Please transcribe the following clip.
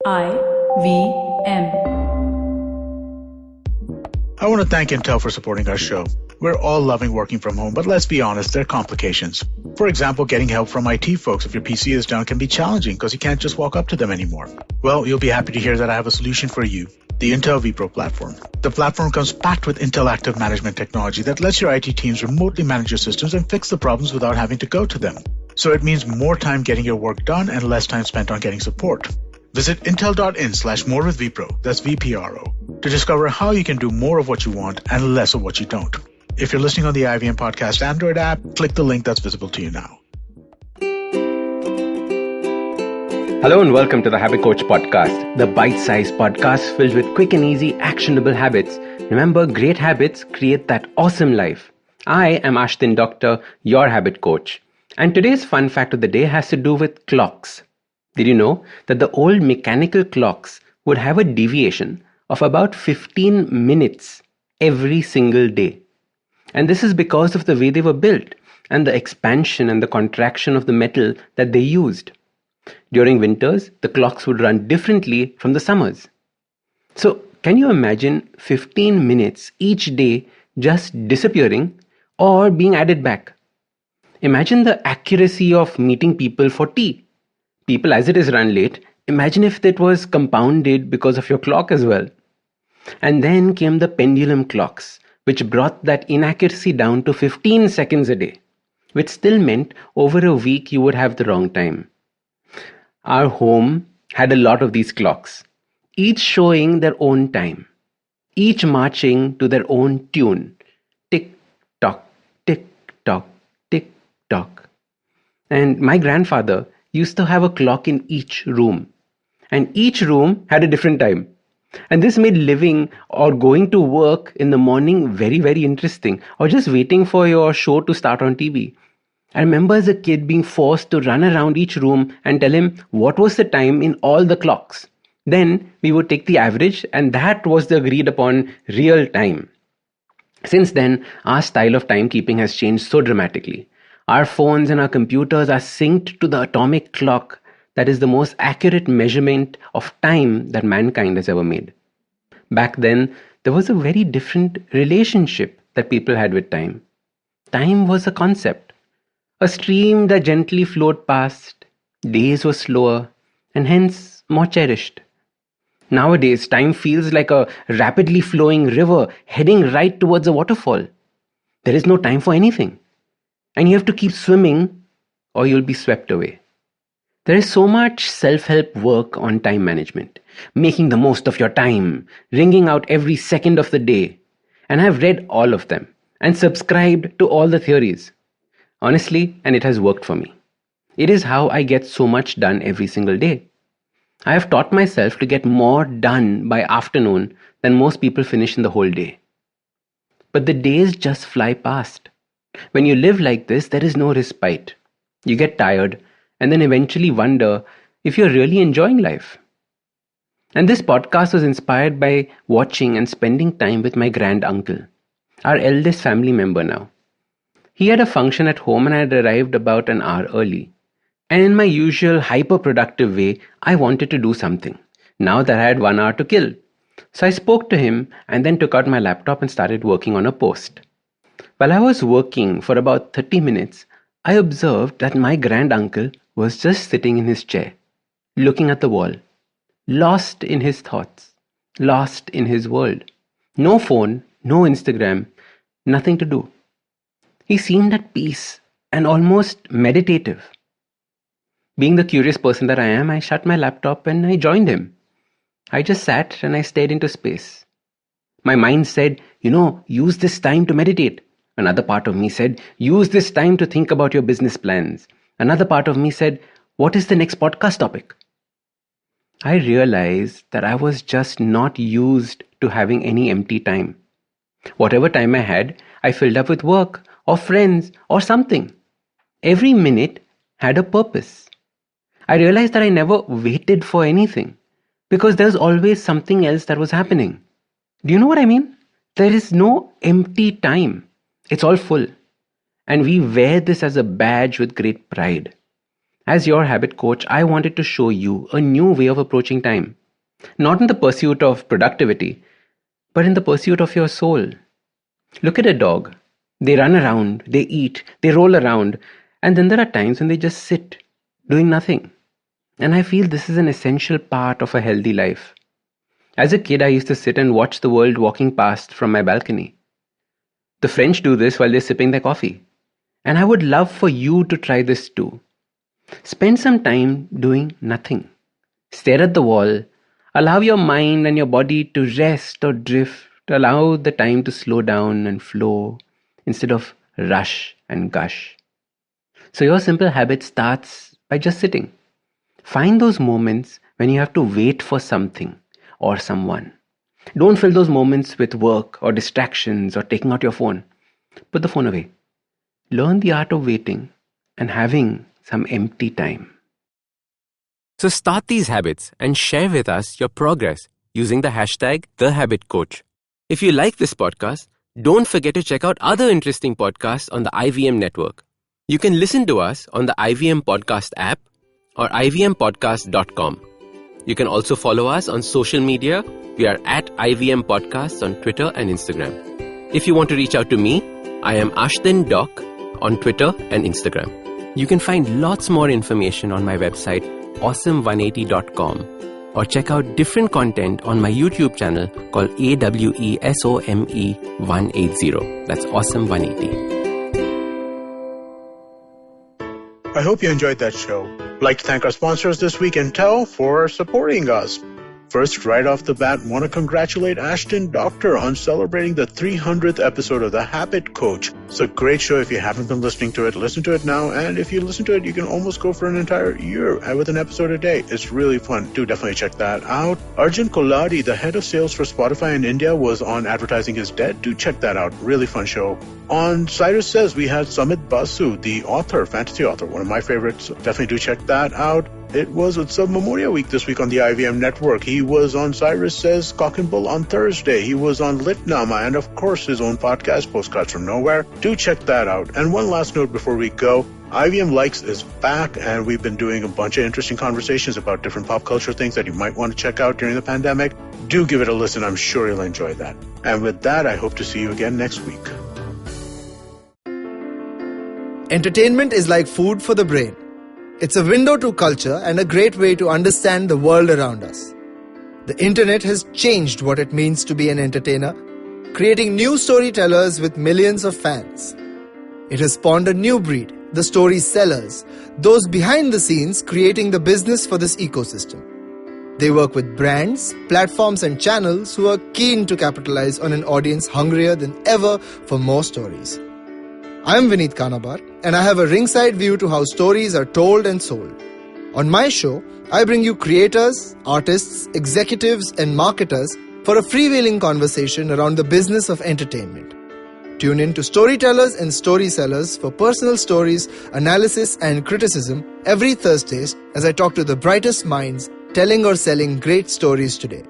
IVM. I want to thank Intel for supporting our show. We're all loving working from home, but let's be honest, there are complications. For example, getting help from IT folks if your PC is down can be challenging because you can't just walk up to them anymore. Well, you'll be happy to hear that I have a solution for you, the Intel vPro platform. The platform comes packed with Intel Active Management technology that lets your IT teams remotely manage your systems and fix the problems without having to go to them. So it means more time getting your work done and less time spent on getting support. Visit intel.in/morewithvpro, that's VPRO, to discover how you can do more of what you want and less of what you don't. If you're listening on the IVM Podcast Android app, click the link that's visible to you now. Hello and welcome to the Habit Coach Podcast, the bite-sized podcast filled with quick and easy, actionable habits. Remember, great habits create that awesome life. I am Ashdin Doctor, your habit coach. And today's fun fact of the day has to do with clocks. Did you know that the old mechanical clocks would have a deviation of about 15 minutes every single day? And this is because of the way they were built and the expansion and the contraction of the metal that they used. During winters, the clocks would run differently from the summers. So, can you imagine 15 minutes each day just disappearing or being added back? Imagine the accuracy of meeting people for tea. People as it is run late, imagine if that was compounded because of your clock as well. And then came the pendulum clocks, which brought that inaccuracy down to 15 seconds a day, which still meant over a week you would have the wrong time. Our home had a lot of these clocks, each showing their own time, each marching to their own tune. Tick tock, tick tock, tick tock. And my grandfather used to have a clock in each room, and each room had a different time. And this made living or going to work in the morning very, very interesting, or just waiting for your show to start on TV. I remember as a kid being forced to run around each room and tell him what was the time in all the clocks. Then we would take the average, and that was the agreed upon real time. Since then, our style of timekeeping has changed so dramatically. Our phones and our computers are synced to the atomic clock that is the most accurate measurement of time that mankind has ever made. Back then, there was a very different relationship that people had with time. Time was a concept, a stream that gently flowed past. Days were slower and hence more cherished. Nowadays, time feels like a rapidly flowing river heading right towards a waterfall. There is no time for anything. And you have to keep swimming or you'll be swept away. There is so much self-help work on time management, making the most of your time, wringing out every second of the day. And I've read all of them and subscribed to all the theories. Honestly, and it has worked for me. It is how I get so much done every single day. I have taught myself to get more done by afternoon than most people finish in the whole day. But the days just fly past. When you live like this, there is no respite. You get tired and then eventually wonder if you're really enjoying life. And this podcast was inspired by watching and spending time with my grand uncle, our eldest family member now. He had a function at home and I had arrived about an hour early. And in my usual hyper-productive way, I wanted to do something, now that I had 1 hour to kill. So I spoke to him and then took out my laptop and started working on a post. While I was working for about 30 minutes, I observed that my grand uncle was just sitting in his chair, looking at the wall, lost in his thoughts, lost in his world. No phone, no Instagram, nothing to do. He seemed at peace and almost meditative. Being the curious person that I am, I shut my laptop and I joined him. I just sat and I stared into space. My mind said, use this time to meditate. Another part of me said, use this time to think about your business plans. Another part of me said, what is the next podcast topic? I realized that I was just not used to having any empty time. Whatever time I had, I filled up with work or friends or something. Every minute had a purpose. I realized that I never waited for anything because there's always something else that was happening. Do you know what I mean? There is no empty time. It's all full. And we wear this as a badge with great pride. As your habit coach, I wanted to show you a new way of approaching time. Not in the pursuit of productivity, but in the pursuit of your soul. Look at a dog. They run around, they eat, they roll around, and then there are times when they just sit, doing nothing. And I feel this is an essential part of a healthy life. As a kid, I used to sit and watch the world walking past from my balcony. The French do this while they're sipping their coffee. And I would love for you to try this too. Spend some time doing nothing. Stare at the wall. Allow your mind and your body to rest or drift. Allow the time to slow down and flow instead of rush and gush. So your simple habit starts by just sitting. Find those moments when you have to wait for something or someone. Don't fill those moments with work or distractions or taking out your phone. Put the phone away. Learn the art of waiting and having some empty time. So start these habits and share with us your progress using the hashtag #TheHabitCoach. If you like this podcast, don't forget to check out other interesting podcasts on the IVM network. You can listen to us on the IVM Podcast app or ivmpodcast.com. You can also follow us on social media. We are at IVM Podcasts on Twitter and Instagram. If you want to reach out to me, I am Ashdin Doc on Twitter and Instagram. You can find lots more information on my website, awesome180.com, or check out different content on my YouTube channel called AWESOME180. That's Awesome180. I hope you enjoyed that show. I'd like to thank our sponsors this week, Intel, for supporting us. First, right off the bat, want to congratulate Ashdin Doctor on celebrating the 300th episode of The Habit Coach. It's a great show. If you haven't been listening to it, listen to it now. And if you listen to it, you can almost go for an entire year with an episode a day. It's really fun. Do definitely check that out. Arjun Koladi, the head of sales for Spotify in India, was on Advertising is Dead. Do check that out. Really fun show. On Cyrus Says, we had Sumit Basu, the author, fantasy author, one of my favorites. Definitely do check that out. It's Memorial Week this week on the IVM network. He was on Cyrus Says Cock and Bull on Thursday. He was on Litnama and, of course, his own podcast, Postcards from Nowhere. Do check that out. And one last note before we go. IVM Likes is back, and we've been doing a bunch of interesting conversations about different pop culture things that you might want to check out during the pandemic. Do give it a listen. I'm sure you'll enjoy that. And with that, I hope to see you again next week. Entertainment is like food for the brain. It's a window to culture and a great way to understand the world around us. The internet has changed what it means to be an entertainer, creating new storytellers with millions of fans. It has spawned a new breed, the story-sellers, those behind the scenes creating the business for this ecosystem. They work with brands, platforms and channels who are keen to capitalize on an audience hungrier than ever for more stories. I'm Vineet Kanabar, and I have a ringside view to how stories are told and sold. On my show, I bring you creators, artists, executives, and marketers for a freewheeling conversation around the business of entertainment. Tune in to Storytellers and Storysellers for personal stories, analysis, and criticism every Thursdays as I talk to the brightest minds telling or selling great stories today.